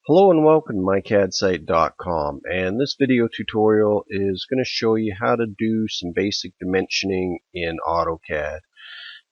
Hello and welcome to mycadsite.com, and this video tutorial is going to show you how to do some basic dimensioning in AutoCAD.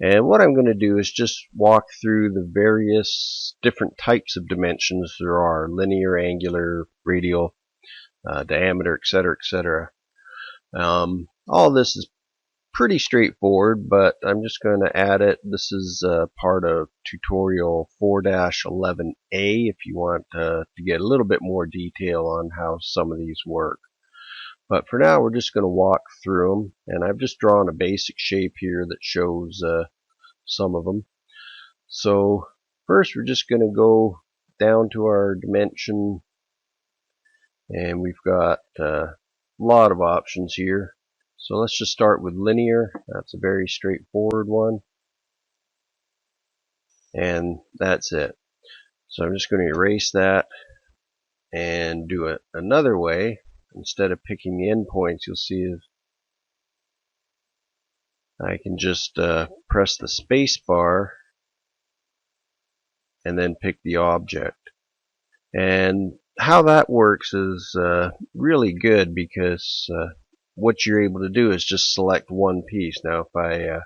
And what I'm going to do is just walk through the various different types of dimensions there are: linear, angular, radial, diameter, etc., etc. All of this is pretty straightforward, but I'm just going to add it. This is part of tutorial 4-11A if you want to get a little bit more detail on how some of these work. But for now, we're just going to walk through them, and I've just drawn a basic shape here that shows some of them. So first, we're just going to go down to our dimension, and we've got a lot of options here. So let's just start with linear. That's a very straightforward one. And that's it. So I'm just going to erase that and do it another way. Instead of picking the endpoints, you'll see if I can just press the space bar and then pick the object. And how that works is really good because what you're able to do is just select one piece. Now if I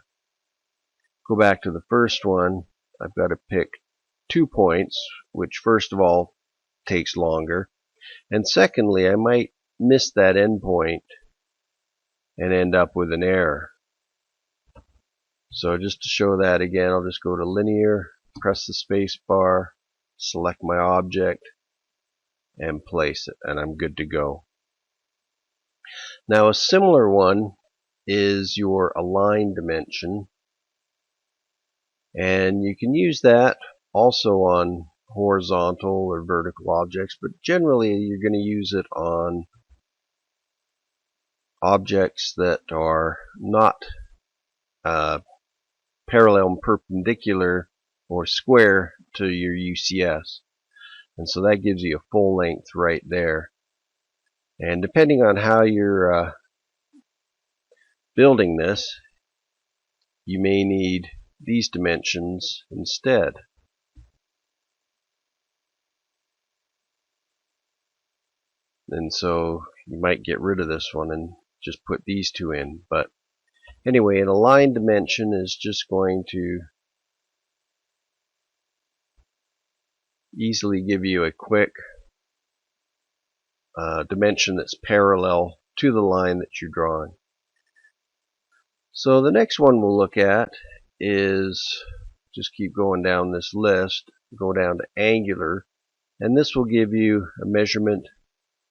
go back to the first one, I've got to pick 2 points, which first of all takes longer, and secondly I might miss that endpoint and end up with an error. So just to show that again, I'll just go to linear, press the space bar, select my object, and place it, and I'm good to go. Now a similar one is your align dimension, and you can use that also on horizontal or vertical objects, but generally you're going to use it on objects that are not parallel and perpendicular or square to your UCS, and so that gives you a full length right there. And depending on how you're building this, you may need these dimensions instead. And so you might get rid of this one and just put these two in. But anyway, an align dimension is just going to easily give you a quick dimension that's parallel to the line that you're drawing. So the next one we'll look at is, just keep going down this list, go down to angular, and this will give you a measurement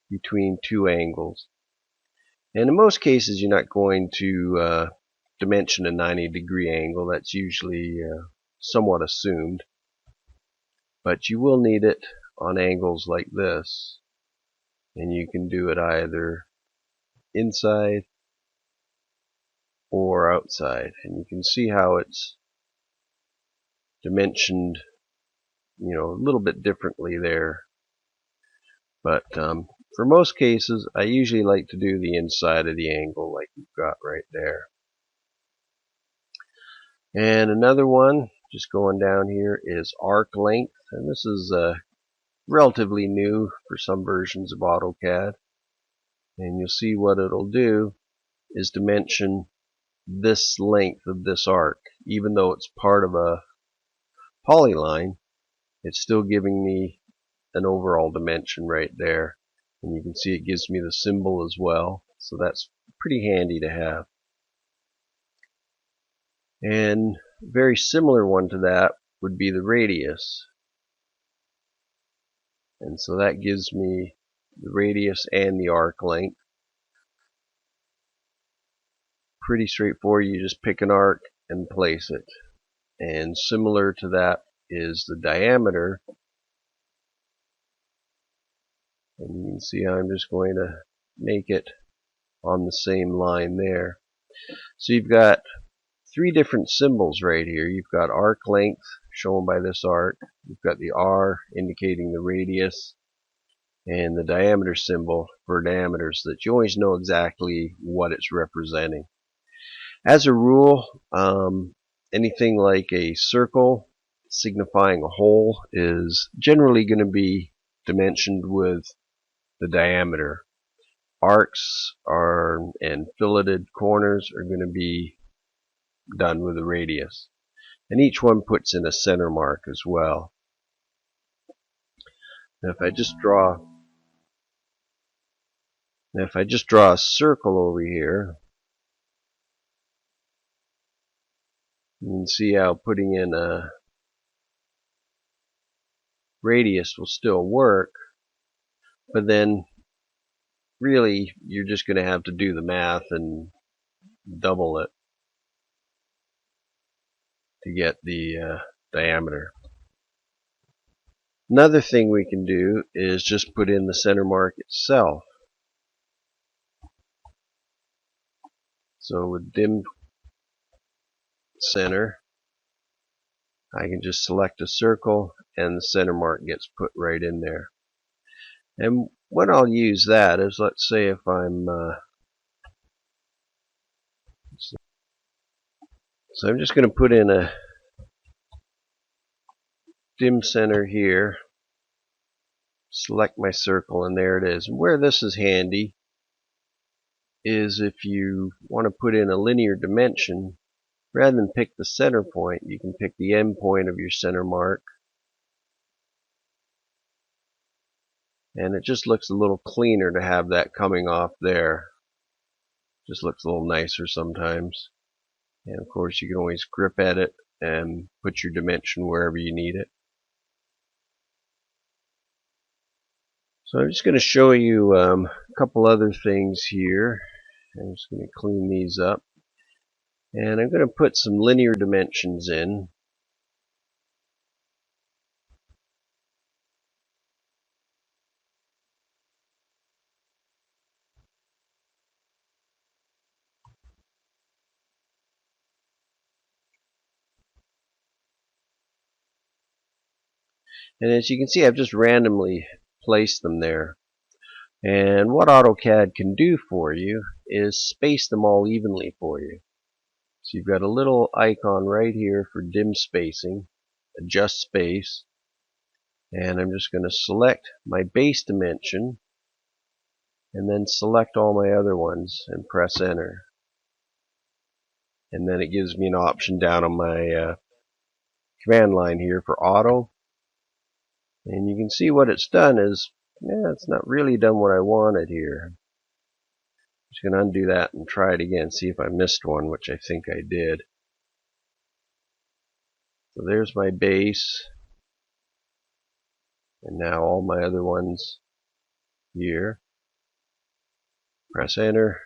between two angles. And in most cases you're not going to dimension a 90-degree angle. That's usually somewhat assumed, but you will need it on angles like this, and you can do it either inside or outside, and you can see how it's dimensioned, a little bit differently there. But for most cases, I usually like to do the inside of the angle like you've got right there. And another one, just going down here, is arc length, and this is relatively new for some versions of AutoCAD. And you'll see what it'll do is dimension this length of this arc. Even though it's part of a polyline, it's still giving me an overall dimension right there. And you can see it gives me the symbol as well, so that's pretty handy to have. And a very similar one to that would be the radius. And so that gives me the radius and the arc length. Pretty straightforward. You just pick an arc and place it. And similar to that is the diameter. And you can see I'm just going to make it on the same line there. So you've got 3 different symbols right here. You've got arc length shown by this arc. You've got the R indicating the radius, and the diameter symbol for diameter, so that you always know exactly what it's representing. As a rule, anything like a circle signifying a hole is generally going to be dimensioned with the diameter. Arcs and filleted corners are going to be done with the radius. And each one puts in a center mark as well. Now if I just draw a circle over here, you can see how putting in a radius will still work, but then really you're just going to have to do the math and double it to get the diameter. Another thing we can do is just put in the center mark itself. So with dim center, I can just select a circle and the center mark gets put right in there. And when I'll use that is, let's say if I'm so I'm just going to put in a dim center here, select my circle, and there it is. And where this is handy is if you want to put in a linear dimension, rather than pick the center point, you can pick the end point of your center mark, and it just looks a little cleaner to have that coming off there. Just looks a little nicer sometimes. And of course you can always grip edit and put your dimension wherever you need it. So I'm just going to show you a couple other things here. I'm just going to clean these up. And I'm going to put some linear dimensions in. And as you can see, I've just randomly placed them there. And what AutoCAD can do for you is space them all evenly for you. So you've got a little icon right here for dim spacing, adjust space, and I'm just going to select my base dimension and then select all my other ones and press enter. And then it gives me an option down on my command line here for auto. And you can see what it's done is, it's not really done what I wanted here. I'm just going to undo that and try it again, see if I missed one, which I think I did. So there's my base, and now all my other ones here. Press enter,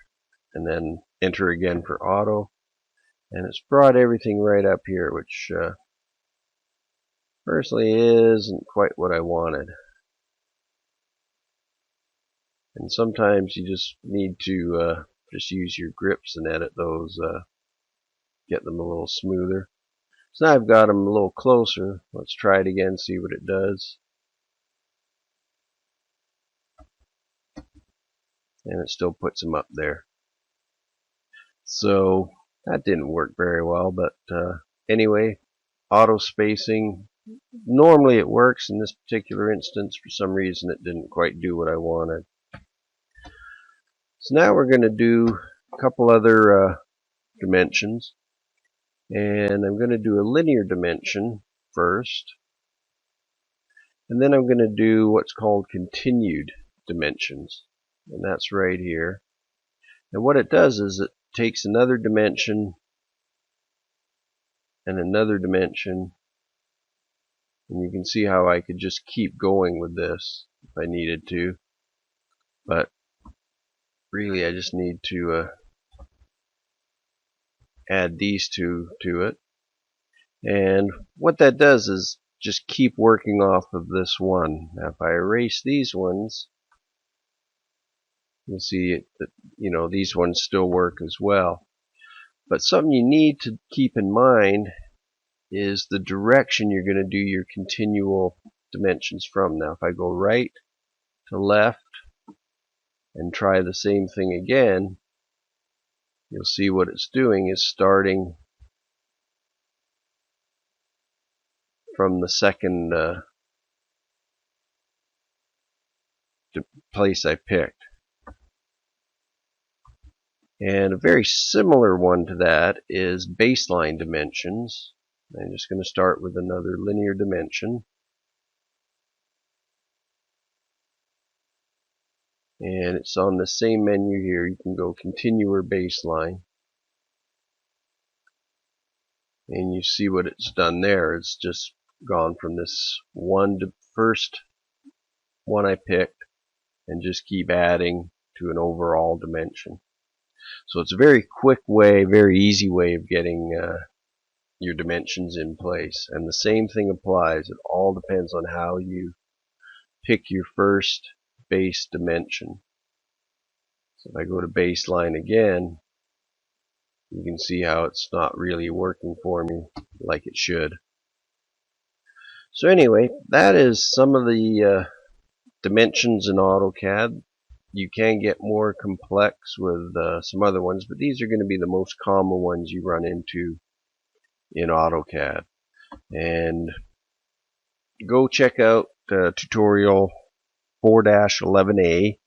and then enter again for auto, and it's brought everything right up here, which personally isn't quite what I wanted. And sometimes you just need to just use your grips and edit those, get them a little smoother. So now I've got them a little closer. Let's try it again, see what it does. And it still puts them up there. So that didn't work very well, but anyway, auto spacing, normally it works. In this particular instance, for some reason it didn't quite do what I wanted. So now we're going to do a couple other dimensions, and I'm going to do a linear dimension first, and then I'm going to do what's called continued dimensions, and that's right here. And what it does is it takes another dimension and another dimension, and you can see how I could just keep going with this if I needed to, but really I just need to add these two to it. And what that does is just keep working off of this one. Now if I erase these ones, you'll see that these ones still work as well. But something you need to keep in mind is the direction you're going to do your continual dimensions from. Now if I go right to left and try the same thing again, you'll see what it's doing is starting from the second place I picked. And a very similar one to that is baseline dimensions. I'm just going to start with another linear dimension. And it's on the same menu here. You can go continue or baseline. And you see what it's done there. It's just gone from this first one I picked and just keep adding to an overall dimension. So it's a very quick way, very easy way of getting your dimensions in place. And the same thing applies. It all depends on how you pick your first base dimension. So if I go to baseline again, you can see how it's not really working for me like it should. So anyway, that is some of the dimensions in AutoCAD. You can get more complex with some other ones, but these are going to be the most common ones you run into in AutoCAD. And go check out tutorial 4-11A,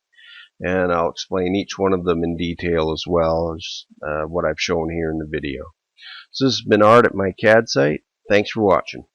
and I'll explain each one of them in detail as well as what I've shown here in the video. So this has been Art at my CAD site. Thanks for watching.